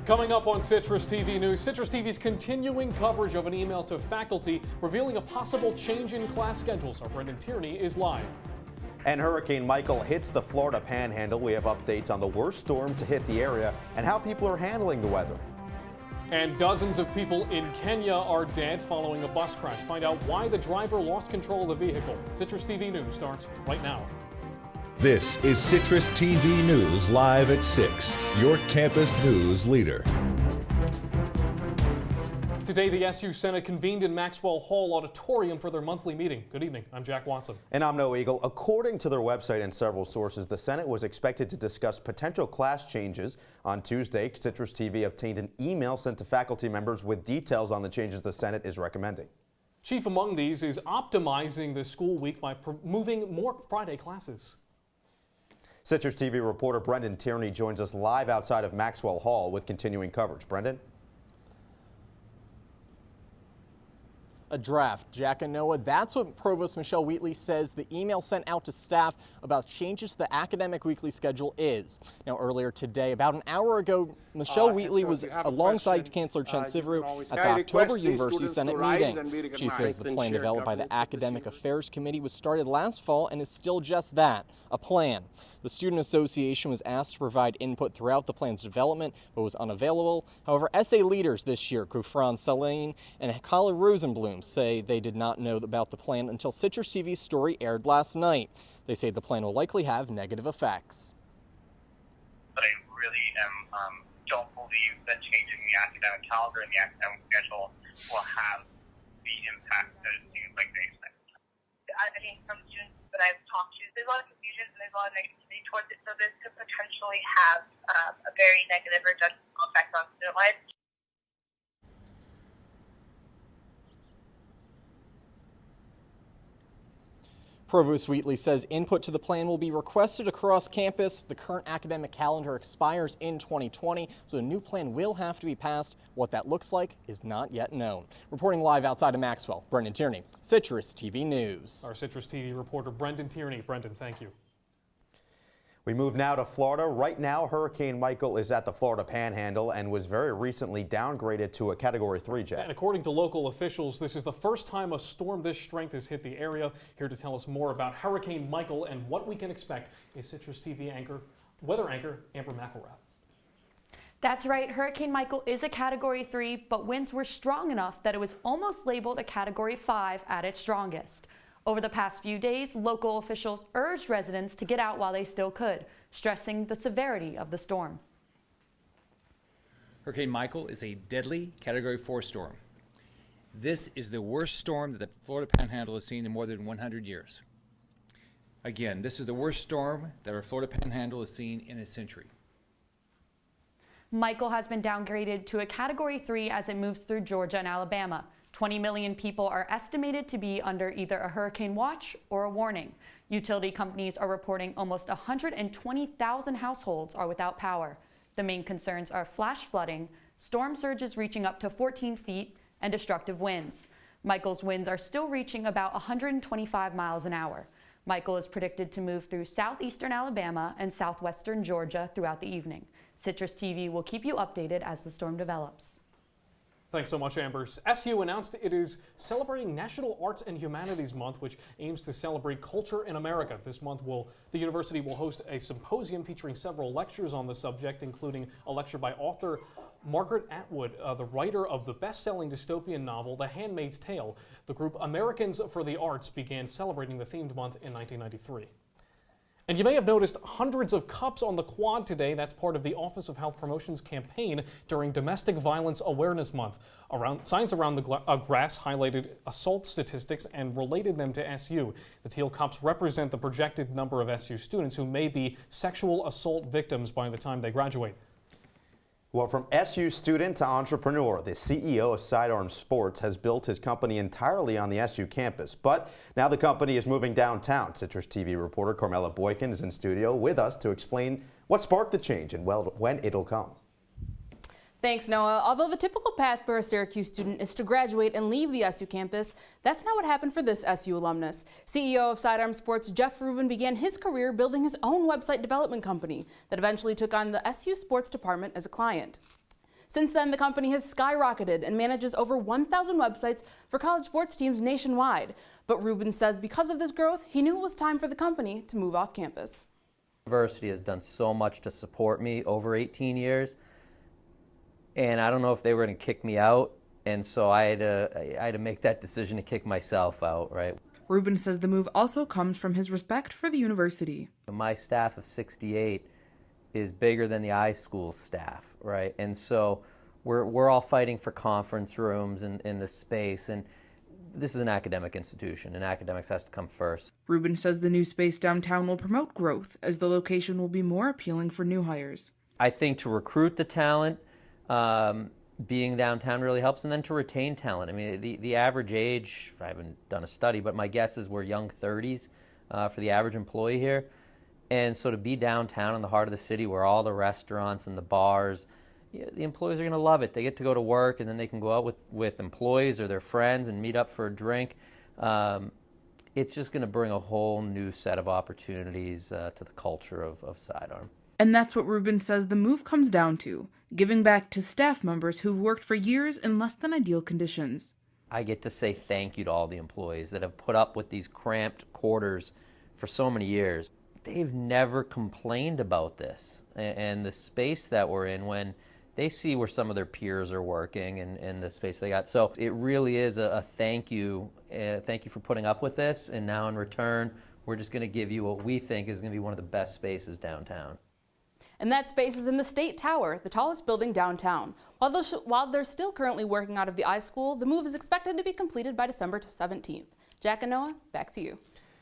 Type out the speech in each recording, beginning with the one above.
Coming up on Citrus TV News, Citrus TV's continuing coverage of an email to faculty revealing a possible change in class schedules. Our Brendan Tierney is live. And Hurricane Michael hits the Florida Panhandle. We have updates on the worst storm to hit the area and how people are handling the weather. And dozens of people in Kenya are dead following a bus crash. Find out why the driver lost control of the vehicle. Citrus TV News starts right now. This is Citrus TV News live at 6, your campus news leader. Today, the SU Senate convened in Maxwell Hall auditorium for their monthly meeting. Good evening. I'm Jack Watson. And I'm Noah Eagle. According to their website and several sources, the Senate was expected to discuss potential class changes. On Tuesday, Citrus TV obtained an email sent to faculty members with details on the changes the Senate is recommending. Chief among these is optimizing the school week by moving more Friday classes. Citrus TV reporter Brendan Tierney joins us live outside of Maxwell Hall with continuing coverage. Brendan? A draft. Jack and Noah, that's what Provost Michelle Wheatley says the email sent out to staff about changes to the academic weekly schedule is. Now, earlier today, about an hour ago, Michelle Wheatley was alongside Chancellor Chen Siveru at the October University Senate meeting. She says the plan developed by the Academic Affairs Committee was started last fall and is still just that, a plan. The Student Association was asked to provide input throughout the plan's development, but was unavailable. However, SA leaders this year, Gufran Saline and Kala Rosenblum, say they did not know about the plan until Citrus TV's story aired last night. They say the plan will likely have negative effects. But I really don't believe that changing the academic calendar and the academic schedule will have the impact that it seems like they expect. I mean, from students that I've talked to, there's a lot of confusion and there's a lot of negativity towards it, so this could potentially have a very negative or detrimental effect on student life. Provost Wheatley says input to the plan will be requested across campus. The current academic calendar expires in 2020, so a new plan will have to be passed. What that looks like is not yet known. Reporting live outside of Maxwell, Brendan Tierney, Citrus TV News. Our Citrus TV reporter Brendan Tierney. Brendan, thank you. We move now to Florida. Right now, Hurricane Michael is at the Florida Panhandle and was very recently downgraded to a Category 3, Jack. And according to local officials, this is the first time a storm this strength has hit the area. Here to tell us more about Hurricane Michael and what we can expect is Citrus TV weather anchor Amber McElrath. That's right. Hurricane Michael is a Category 3, but winds were strong enough that it was almost labeled a Category 5 at its strongest. Over the past few days, local officials urged residents to get out while they still could, stressing the severity of the storm. Hurricane Michael is a deadly Category 4 storm. This is the worst storm that the Florida Panhandle has seen in more than 100 years. Again, this is the worst storm that our Florida Panhandle has seen in a century. Michael has been downgraded to a Category 3 as it moves through Georgia and Alabama. 20 million people are estimated to be under either a hurricane watch or a warning. Utility companies are reporting almost 120,000 households are without power. The main concerns are flash flooding, storm surges reaching up to 14 feet, and destructive winds. Michael's winds are still reaching about 125 miles an hour. Michael is predicted to move through southeastern Alabama and southwestern Georgia throughout the evening. Citrus TV will keep you updated as the storm develops. Thanks so much, Amber. SU announced it is celebrating National Arts and Humanities Month, which aims to celebrate culture in America. This month, the university will host a symposium featuring several lectures on the subject, including a lecture by author Margaret Atwood, the writer of the best-selling dystopian novel The Handmaid's Tale. The group Americans for the Arts began celebrating the themed month in 1993. And you may have noticed hundreds of cups on the quad today. That's part of the Office of Health Promotion's campaign during Domestic Violence Awareness Month. Signs around the grass highlighted assault statistics and related them to SU. The teal cups represent the projected number of SU students who may be sexual assault victims by the time they graduate. Well, from SU student to entrepreneur, the CEO of Sidearm Sports has built his company entirely on the SU campus. But now the company is moving downtown. Citrus TV reporter Carmella Boykin is in studio with us to explain what sparked the change and when it'll come. Thanks, Noah. Although the typical path for a Syracuse student is to graduate and leave the SU campus, that's not what happened for this SU alumnus. CEO of Sidearm Sports, Jeff Rubin, began his career building his own website development company that eventually took on the SU sports department as a client. Since then, the company has skyrocketed and manages over 1,000 websites for college sports teams nationwide. But Rubin says because of this growth, he knew it was time for the company to move off campus. The university has done so much to support me over 18 years, and I don't know if they were going to kick me out, and so I had to make that decision to kick myself out, right? Rubin says the move also comes from his respect for the university. My staff of 68 is bigger than the iSchool staff, right? And so we're all fighting for conference rooms in this space, and this is an academic institution, and academics has to come first. Rubin says the new space downtown will promote growth, as the location will be more appealing for new hires. I think to recruit the talent, being downtown really helps, and then to retain talent. I mean, the average age, I haven't done a study, but my guess is we're young 30s for the average employee here. And so to be downtown in the heart of the city where all the restaurants and the bars, the employees are going to love it. They get to go to work, and then they can go out with employees or their friends and meet up for a drink. It's just going to bring a whole new set of opportunities to the culture of Sidearm. And that's what Rubin says the move comes down to, giving back to staff members who've worked for years in less than ideal conditions. I get to say thank you to all the employees that have put up with these cramped quarters for so many years. They've never complained about this and the space that we're in when they see where some of their peers are working and the space they got. So it really is a thank you. Thank you for putting up with this. And now in return, we're just going to give you what we think is going to be one of the best spaces downtown. And that space is in the State Tower, the tallest building downtown. While they're still currently working out of the iSchool, the move is expected to be completed by December 17th. Jack and Noah, back to you.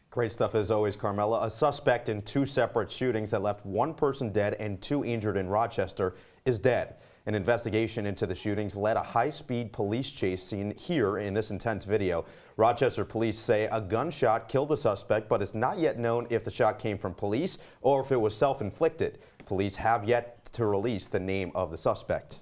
Great stuff as always, Carmella. A suspect in 2 separate shootings that left 1 person dead and 2 injured in Rochester is dead. An investigation into the shootings led a high-speed police chase seen here in this intense video. Rochester police say a gunshot killed the suspect, but it's not yet known if the shot came from police or if it was self-inflicted. Police have yet to release the name of the suspect.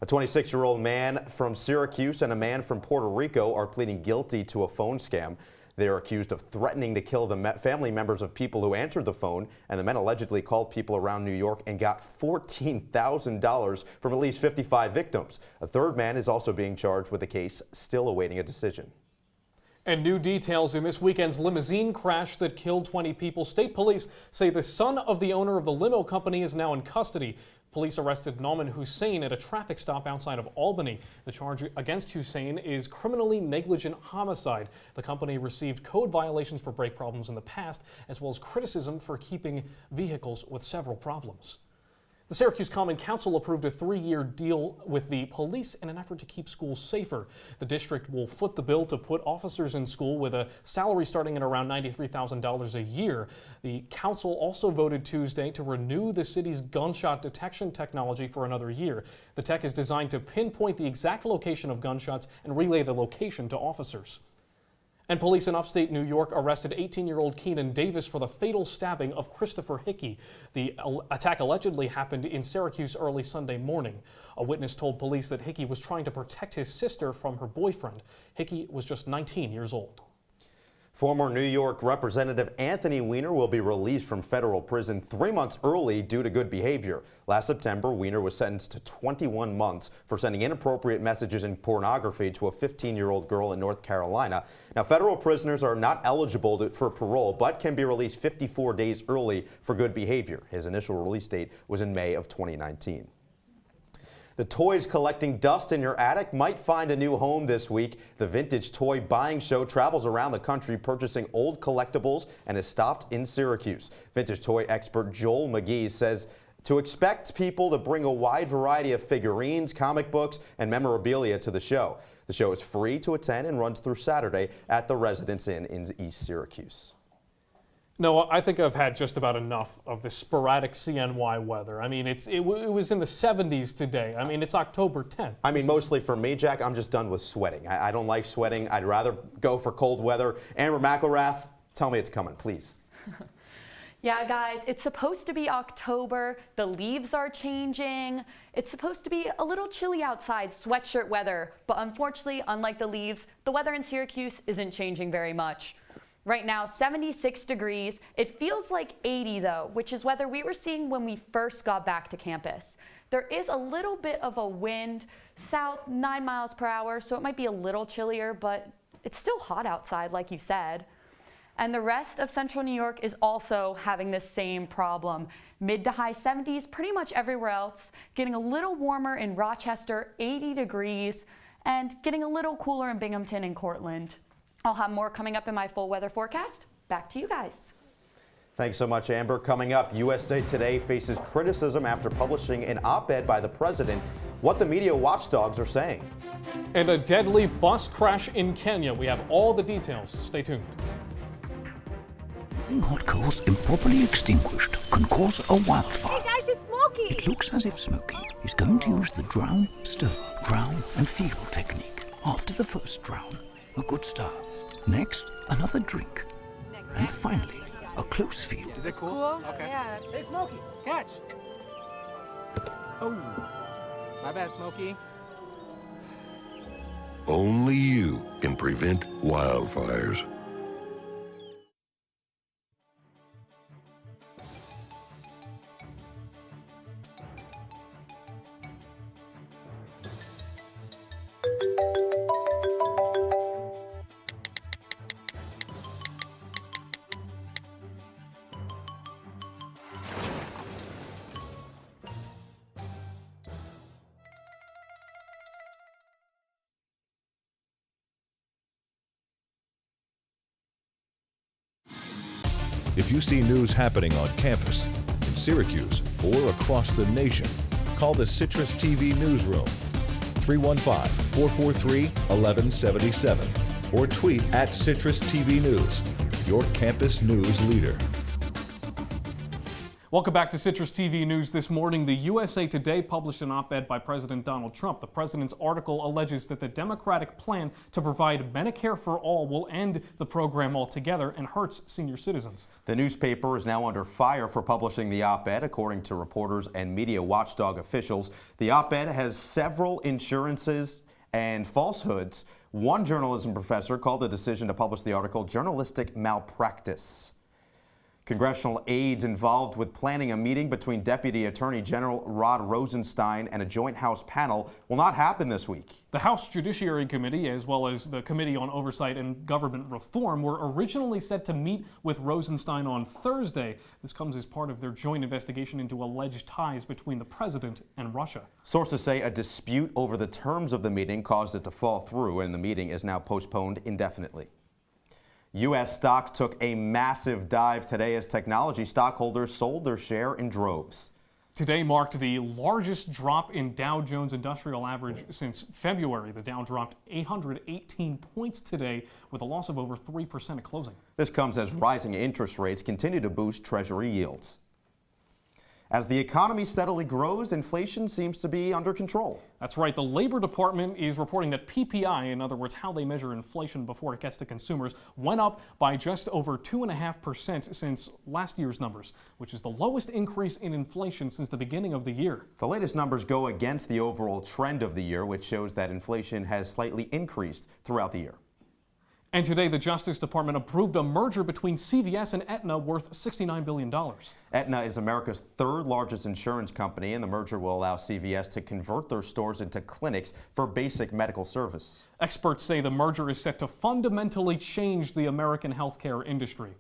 A 26-year-old man from Syracuse and a man from Puerto Rico are pleading guilty to a phone scam. They are accused of threatening to kill the family members of people who answered the phone, and the men allegedly called people around New York and got $14,000 from at least 55 victims. A third man is also being charged with the case, still awaiting a decision. And new details in this weekend's limousine crash that killed 20 people. State police say the son of the owner of the limo company is now in custody. Police arrested Nauman Hussein at a traffic stop outside of Albany. The charge against Hussein is criminally negligent homicide. The company received code violations for brake problems in the past, as well as criticism for keeping vehicles with several problems. The Syracuse Common Council approved a 3-year deal with the police in an effort to keep schools safer. The district will foot the bill to put officers in school with a salary starting at around $93,000 a year. The council also voted Tuesday to renew the city's gunshot detection technology for another year. The tech is designed to pinpoint the exact location of gunshots and relay the location to officers. And police in upstate New York arrested 18-year-old Keenan Davis for the fatal stabbing of Christopher Hickey. The attack allegedly happened in Syracuse early Sunday morning. A witness told police that Hickey was trying to protect his sister from her boyfriend. Hickey was just 19 years old. Former New York Representative Anthony Weiner will be released from federal prison 3 months early due to good behavior. Last September, Weiner was sentenced to 21 months for sending inappropriate messages and pornography to a 15-year-old girl in North Carolina. Now, federal prisoners are not eligible for parole, but can be released 54 days early for good behavior. His initial release date was in May of 2019. The toys collecting dust in your attic might find a new home this week. The Vintage Toy Buying Show travels around the country purchasing old collectibles and has stopped in Syracuse. Vintage toy expert Joel McGee says to expect people to bring a wide variety of figurines, comic books, and memorabilia to the show. The show is free to attend and runs through Saturday at the Residence Inn in East Syracuse. No, I think I've had just about enough of this sporadic CNY weather. I mean, it was in the 70s today. I mean, it's October 10th. I mean, mostly for me, Jack, I'm just done with sweating. I don't like sweating. I'd rather go for cold weather. Amber McElrath, tell me it's coming, please. Yeah, guys, it's supposed to be October. The leaves are changing. It's supposed to be a little chilly outside, sweatshirt weather. But unfortunately, unlike the leaves, the weather in Syracuse isn't changing very much. Right now, 76 degrees. It feels like 80 though, which is weather we were seeing when we first got back to campus. There is a little bit of a wind, south 9 miles per hour, so it might be a little chillier, but it's still hot outside, like you said. And the rest of central New York is also having the same problem. Mid to high 70s pretty much everywhere else, getting a little warmer in Rochester, 80 degrees, and getting a little cooler in Binghamton and Cortland. I'll have more coming up in my full weather forecast. Back to you guys. Thanks so much, Amber. Coming up, USA Today faces criticism after publishing an op-ed by the president. What the media watchdogs are saying. And a deadly bus crash in Kenya. We have all the details. Stay tuned. Leaving hot coals improperly extinguished can cause a wildfire. Hey guys, it's Smokey! It looks as if Smokey is going to use the drown, stir, drown and feel technique. After the first drown, a good start. Next, another drink. And finally, a close feel. Is it cool? Okay. Yeah. Hey Smokey, catch! Oh, my bad, Smokey. Only you can prevent wildfires. If you see news happening on campus, in Syracuse, or across the nation, call the Citrus TV Newsroom, 315-443-1177, or tweet at CitrusTV News, your campus news leader. Welcome back to Citrus TV News. This morning, the USA Today published an op-ed by President Donald Trump. The president's article alleges that the Democratic plan to provide Medicare for all will end the program altogether and hurts senior citizens. The newspaper is now under fire for publishing the op-ed, according to reporters and media watchdog officials. The op-ed has several insurances and falsehoods. One journalism professor called the decision to publish the article journalistic malpractice. Congressional aides involved with planning a meeting between Deputy Attorney General Rod Rosenstein and a joint House panel will not happen this week. The House Judiciary Committee, as well as the Committee on Oversight and Government Reform, were originally set to meet with Rosenstein on Thursday. This comes as part of their joint investigation into alleged ties between the president and Russia. Sources say a dispute over the terms of the meeting caused it to fall through, and the meeting is now postponed indefinitely. U.S. stock took a massive dive today as technology stockholders sold their share in droves. Today marked the largest drop in Dow Jones Industrial Average since February. The Dow dropped 818 points today with a loss of over 3% at closing. This comes as rising interest rates continue to boost Treasury yields. As the economy steadily grows, inflation seems to be under control. That's right. The Labor Department is reporting that PPI, in other words, how they measure inflation before it gets to consumers, went up by just over 2.5% since last year's numbers, which is the lowest increase in inflation since the beginning of the year. The latest numbers go against the overall trend of the year, which shows that inflation has slightly increased throughout the year. And today, the Justice Department approved a merger between CVS and Aetna worth $69 billion. Aetna is America's third largest insurance company, and the merger will allow CVS to convert their stores into clinics for basic medical service. Experts say the merger is set to fundamentally change the American healthcare industry.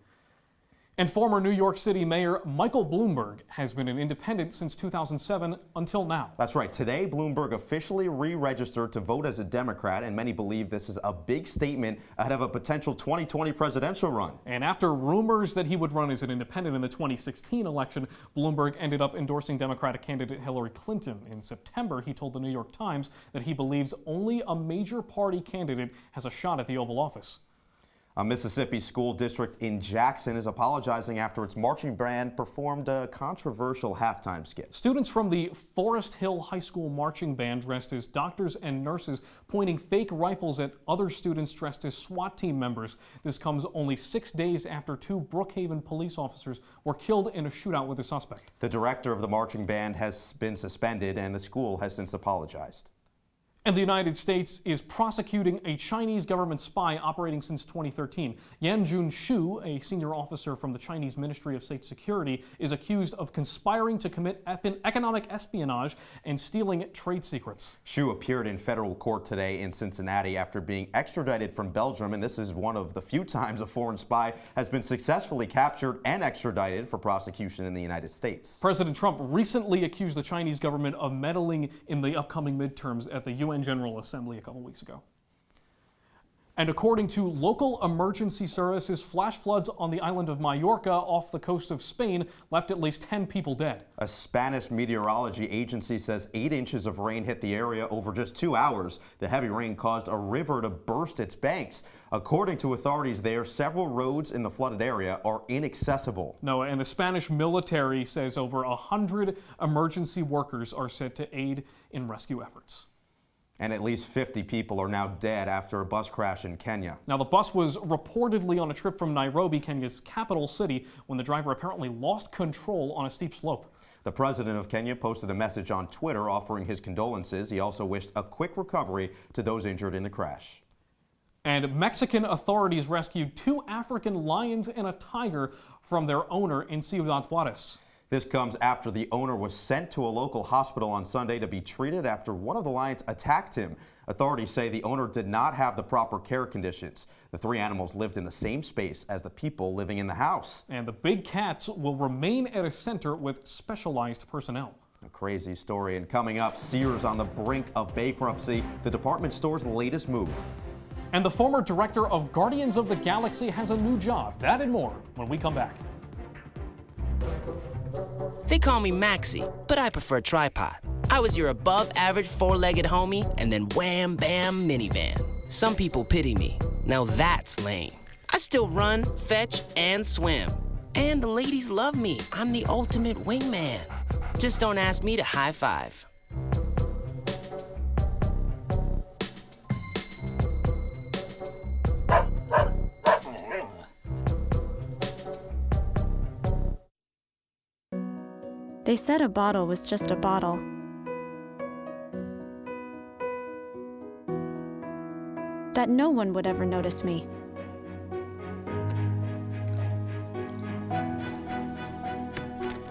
And former New York City Mayor Michael Bloomberg has been an independent since 2007 until now. That's right. Today, Bloomberg officially re-registered to vote as a Democrat, and many believe this is a big statement ahead of a potential 2020 presidential run. And after rumors that he would run as an independent in the 2016 election, Bloomberg ended up endorsing Democratic candidate Hillary Clinton. In September, he told the New York Times that he believes only a major party candidate has a shot at the Oval Office. A Mississippi school district in Jackson is apologizing after its marching band performed a controversial halftime skit. Students from the Forest Hill High School marching band dressed as doctors and nurses pointing fake rifles at other students dressed as SWAT team members. This comes only 6 days after 2 Brookhaven police officers were killed in a shootout with a suspect. The director of the marching band has been suspended, and the school has since apologized. And the United States is prosecuting a Chinese government spy operating since 2013. Yan Junshu, a senior officer from the Chinese Ministry of State Security, is accused of conspiring to commit economic espionage and stealing trade secrets. Xu appeared in federal court today in Cincinnati after being extradited from Belgium, and this is one of the few times a foreign spy has been successfully captured and extradited for prosecution in the United States. President Trump recently accused the Chinese government of meddling in the upcoming midterms at the UN General Assembly a couple weeks ago. And according to local emergency services, flash floods on the island of Mallorca off the coast of Spain left at least 10 people dead. A Spanish meteorology agency says 8 inches of rain hit the area over just 2 hours. The heavy rain caused a river to burst its banks. According to authorities there, several roads in the flooded area are inaccessible. No, and the Spanish military says over 100 emergency workers are set to aid in rescue efforts. And at least 50 people are now dead after a bus crash in Kenya. Now, the bus was reportedly on a trip from Nairobi, Kenya's capital city, when the driver apparently lost control on a steep slope. The president of Kenya posted a message on Twitter offering his condolences. He also wished a quick recovery to those injured in the crash. And Mexican authorities rescued 2 African lions and a tiger from their owner in Ciudad Juarez. This comes after the owner was sent to a local hospital on Sunday to be treated after one of the lions attacked him. Authorities say the owner did not have the proper care conditions. The 3 animals lived in the same space as the people living in the house. And the big cats will remain at a center with specialized personnel. A crazy story. And coming up, Sears on the brink of bankruptcy, the department store's latest move. And the former director of Guardians of the Galaxy has a new job. That and more when we come back. They call me Maxie, but I prefer tripod. I was your above-average 4-legged homie, and then wham, bam, minivan. Some people pity me. Now that's lame. I still run, fetch, and swim. And the ladies love me. I'm the ultimate wingman. Just don't ask me to high five. They said a bottle was just a bottle. That no one would ever notice me.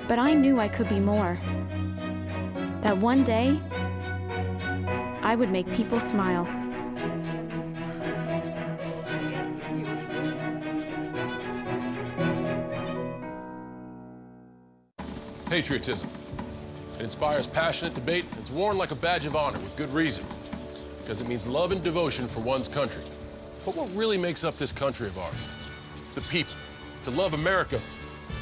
But I knew I could be more. That one day, I would make people smile. Patriotism. It inspires passionate debate. It's worn like a badge of honor with good reason, because it means love and devotion for one's country. But what really makes up this country of ours? It's the people. To love America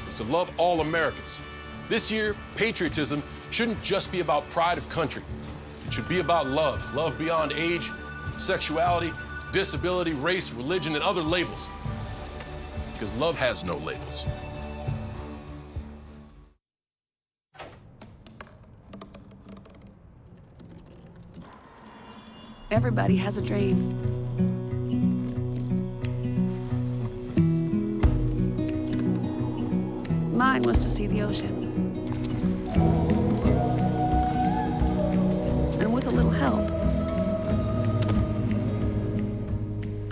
is to love all Americans. This year, patriotism shouldn't just be about pride of country. It should be about love. Love beyond age, sexuality, disability, race, religion, and other labels. Because love has no labels. Everybody has a dream. Mine was to see the ocean. And with a little help,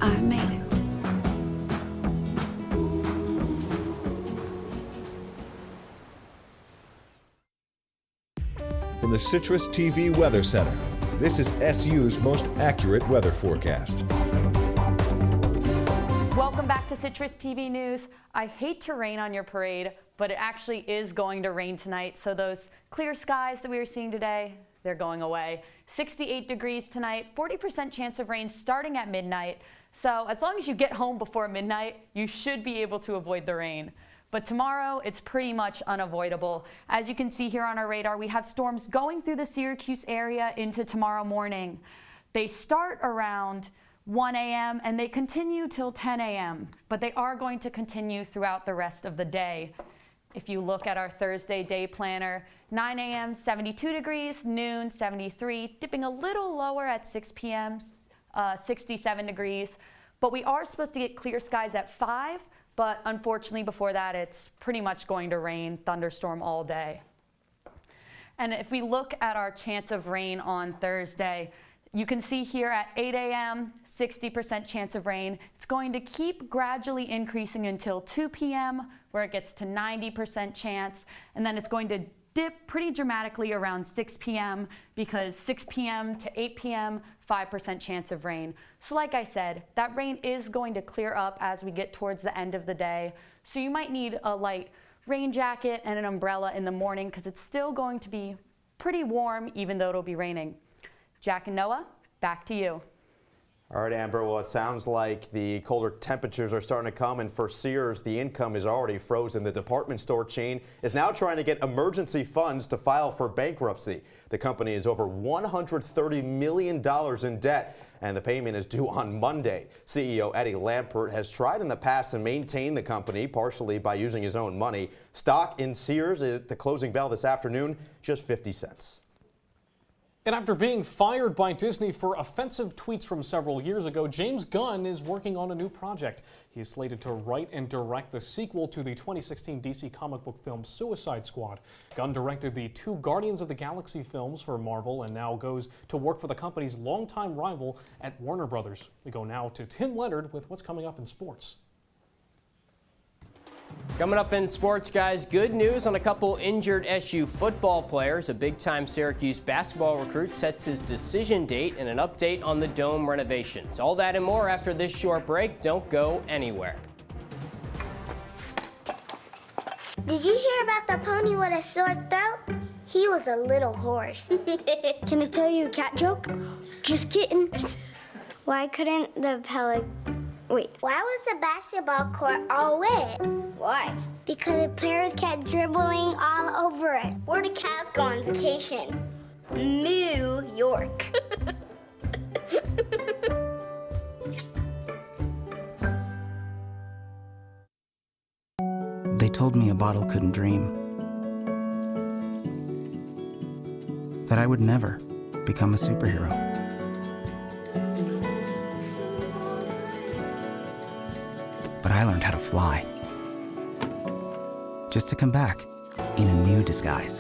I made it. From the Citrus TV Weather Center, this is SU's most accurate weather forecast. Welcome back to Citrus TV News. I hate to rain on your parade, but it actually is going to rain tonight. So those clear skies that we were seeing today, they're going away. 68 degrees tonight, 40% chance of rain starting at midnight. So as long as you get home before midnight, you should be able to avoid the rain. But tomorrow, it's pretty much unavoidable. As you can see here on our radar, we have storms going through the Syracuse area into tomorrow morning. They start around 1 a.m. and they continue till 10 a.m., but they are going to continue throughout the rest of the day. If you look at our Thursday day planner, 9 a.m. 72 degrees, noon 73, dipping a little lower at 6 p.m. 67 degrees. But we are supposed to get clear skies at 5, but unfortunately before that it's pretty much going to rain, thunderstorm all day. And if we look at our chance of rain on Thursday, You can see here at 8 a.m., 60% chance of rain. It's going to keep gradually increasing until 2 p.m., where it gets to 90% chance, and then it's going to dip pretty dramatically around 6 p.m. because 6 p.m. to 8 p.m., 5% chance of rain. So like I said, that rain is going to clear up as we get towards the end of the day. So you might need a light rain jacket and an umbrella in the morning because it's still going to be pretty warm even though it'll be raining. Jack and Noah, back to you. All right, Amber, well, it sounds like the colder temperatures are starting to come, and for Sears, the income is already frozen. The department store chain is now trying to get emergency funds to file for bankruptcy. The company is over $130 million in debt, and the payment is due on Monday. CEO Eddie Lampert has tried in the past to maintain the company, partially by using his own money. Stock in Sears at the closing bell this afternoon, just 50 cents. And after being fired by Disney for offensive tweets from several years ago, James Gunn is working on a new project. He is slated to write and direct the sequel to the 2016 DC comic book film Suicide Squad. Gunn directed the 2 Guardians of the Galaxy films for Marvel and now goes to work for the company's longtime rival at Warner Brothers. We go now to Tim Leonard with what's coming up in sports. Coming up in sports, guys, good news on a couple injured SU football players. A big-time Syracuse basketball recruit sets his decision date and an update on the dome renovations. All that and more after this short break. Don't go anywhere. Did you hear about the pony with a sore throat? He was a little horse. Can I tell you a cat joke? Just kidding. Why couldn't the Why was the basketball court all wet? Why? Because the players kept dribbling all over it. Where do cats go on vacation? New York. They told me a bottle couldn't dream. That I would never become a superhero. But I learned how to fly. Just to come back in a new disguise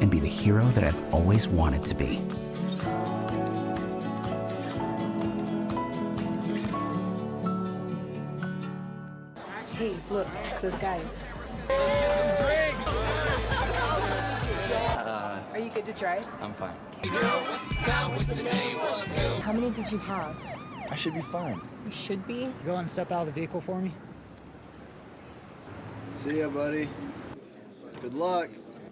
and be the hero that I've always wanted to be. Hey, look, it's those guys. Are you good to drive? I'm fine. How many did you have? I should be fine. You should be. Go and step out of the vehicle for me. See ya, buddy. Good luck.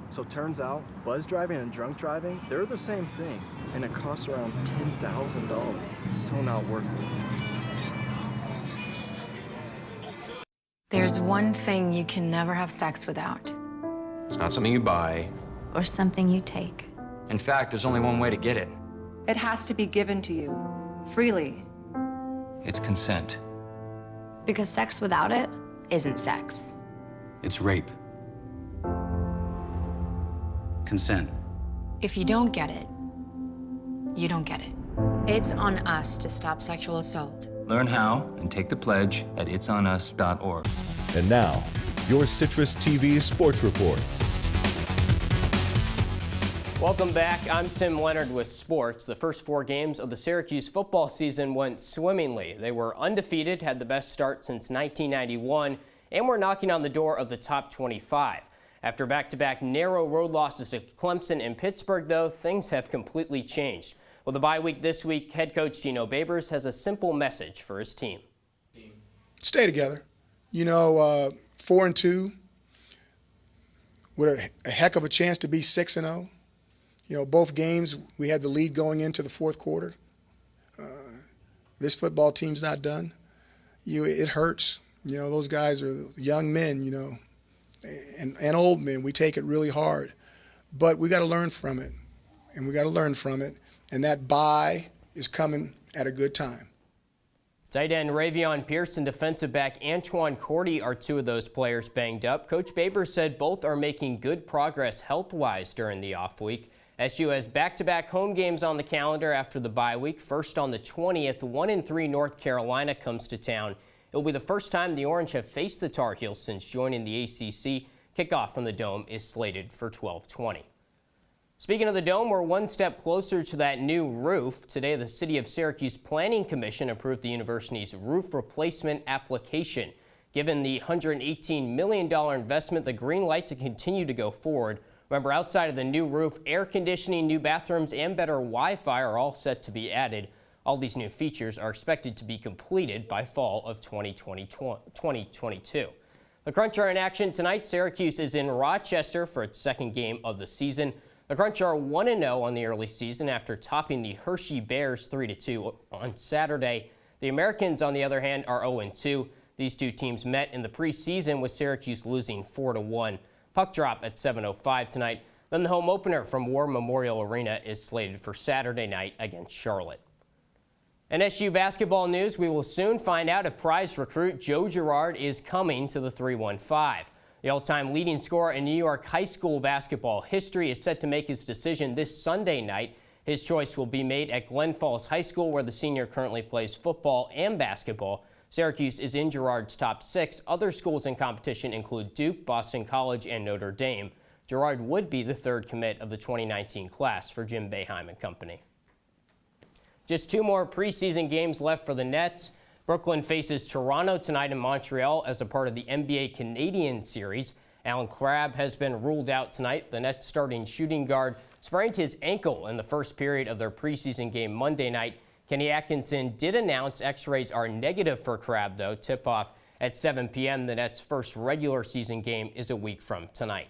So turns out, buzz driving and drunk driving, they're the same thing, and it costs around $10,000. So not worth it. There's one thing you can never have sex without. It's not something you buy. Or something you take. In fact, there's only one way to get it. It has to be given to you, freely. It's consent. Because sex without it isn't sex. It's rape. Consent. If you don't get it, you don't get it. It's on us to stop sexual assault. Learn how and take the pledge at itsonus.org. And now, your CitrusTV Sports Report. Welcome back. I'm Tim Leonard with sports. The first 4 games of the Syracuse football season went swimmingly. They were undefeated, had the best start since 1991, and were knocking on the door of the top 25. After back-to-back narrow road losses to Clemson and Pittsburgh, though, things have completely changed. With the bye week this week, head coach Gino Babers has a simple message for his team. Stay together. 4-2 with a heck of a chance to be 6-0. Both games we had the lead going into the fourth quarter. This football team's not done. It hurts. Those guys are young men, and old men. We take it really hard. But we got to learn from it, and that bye is coming at a good time. Tight end Ravion Pierce and defensive back Antoine Cordy are 2 of those players banged up. Coach Babers said both are making good progress health-wise during the off week. SU has back-to-back home games on the calendar after the bye week. First on the 20th, 1-3 North Carolina comes to town. It will be the first time the Orange have faced the Tar Heels since joining the ACC. Kickoff from the Dome is slated for 12:20. Speaking of the Dome, we're one step closer to that new roof. Today, the City of Syracuse Planning Commission approved the university's roof replacement application. Given the $118 million investment, the green light to continue to go forward. Remember, outside of the new roof, air conditioning, new bathrooms, and better Wi-Fi are all set to be added. All these new features are expected to be completed by fall of 2022. The Crunch are in action tonight. Syracuse is in Rochester for its second game of the season. The Crunch are 1-0 on the early season after topping the Hershey Bears 3-2 on Saturday. The Americans, on the other hand, are 0-2. These two teams met in the preseason with Syracuse losing 4-1. Puck drop at 7:05 tonight. Then the home opener from War Memorial Arena is slated for Saturday night against Charlotte. In SU basketball news, we will soon find out if prize recruit Joe Girard is coming to the 315. The all-time leading scorer in New York high school basketball history is set to make his decision this Sunday night. His choice will be made at Glen Falls High School, where the senior currently plays football and basketball. Syracuse is in Girard's top 6. Other schools in competition include Duke, Boston College, and Notre Dame. Girard would be the third commit of the 2019 class for Jim Boeheim and company. Just 2 more preseason games left for the Nets. Brooklyn faces Toronto tonight in Montreal as a part of the NBA Canadian Series. Alan Crabb has been ruled out tonight. The Nets starting shooting guard sprained his ankle in the first period of their preseason game Monday night. Kenny Atkinson did announce X-rays are negative for Crabb, though. Tip-off at 7 p.m. The Nets' first regular season game is a week from tonight.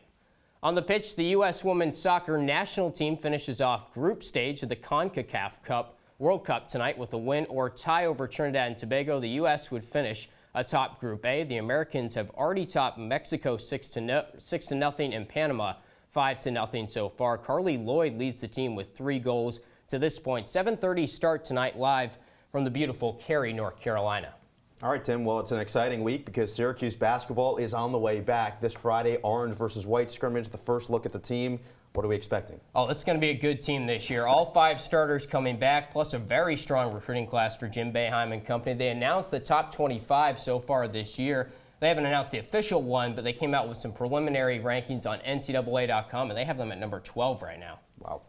On the pitch, the U.S. women's soccer national team finishes off group stage of the CONCACAF World Cup tonight with a win or tie over Trinidad and Tobago. The U.S. would finish atop Group A. The Americans have already topped Mexico 6-0 and Panama 5-0 so far. Carly Lloyd leads the team with 3 goals to this point. 7:30 start tonight live from the beautiful Cary, North Carolina. All right, Tim. Well, it's an exciting week because Syracuse basketball is on the way back. This Friday, orange versus white scrimmage, the first look at the team. What are we expecting? Oh, this is going to be a good team this year. All 5 starters coming back, plus a very strong recruiting class for Jim Boeheim and company. They announced the top 25 so far this year. They haven't announced the official one, but they came out with some preliminary rankings on NCAA.com, and they have them at number 12 right now. Wow.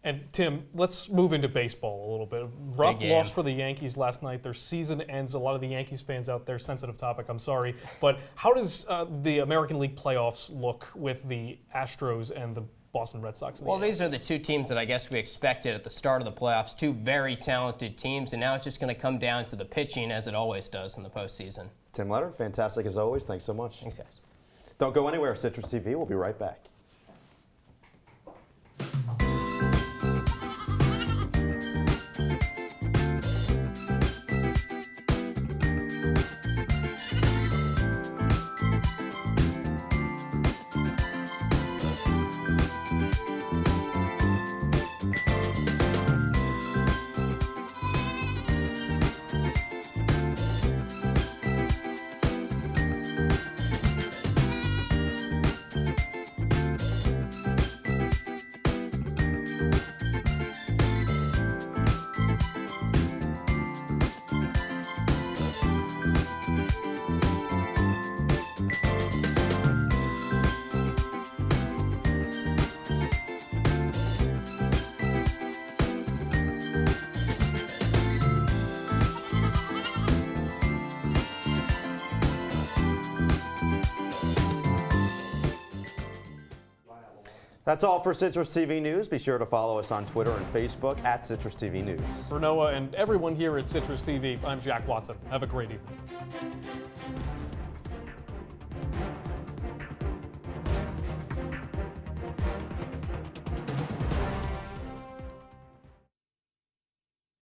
And Tim, let's move into baseball a little bit. Rough loss for the Yankees last night. Their season ends. A lot of the Yankees fans out there, sensitive topic, I'm sorry. But how does the American League playoffs look with the Astros and the Boston Red Sox? Well, these are the 2 teams that I guess we expected at the start of the playoffs. 2 very talented teams, and now it's just going to come down to the pitching, as it always does in the postseason. Tim Leonard, fantastic as always. Thanks so much. Thanks, guys. Don't go anywhere. Citrus TV. We'll be right back. That's all for Citrus TV News. Be sure to follow us on Twitter and Facebook at CitrusTV News. For Noah and everyone here at Citrus TV, I'm Jack Watson. Have a great evening.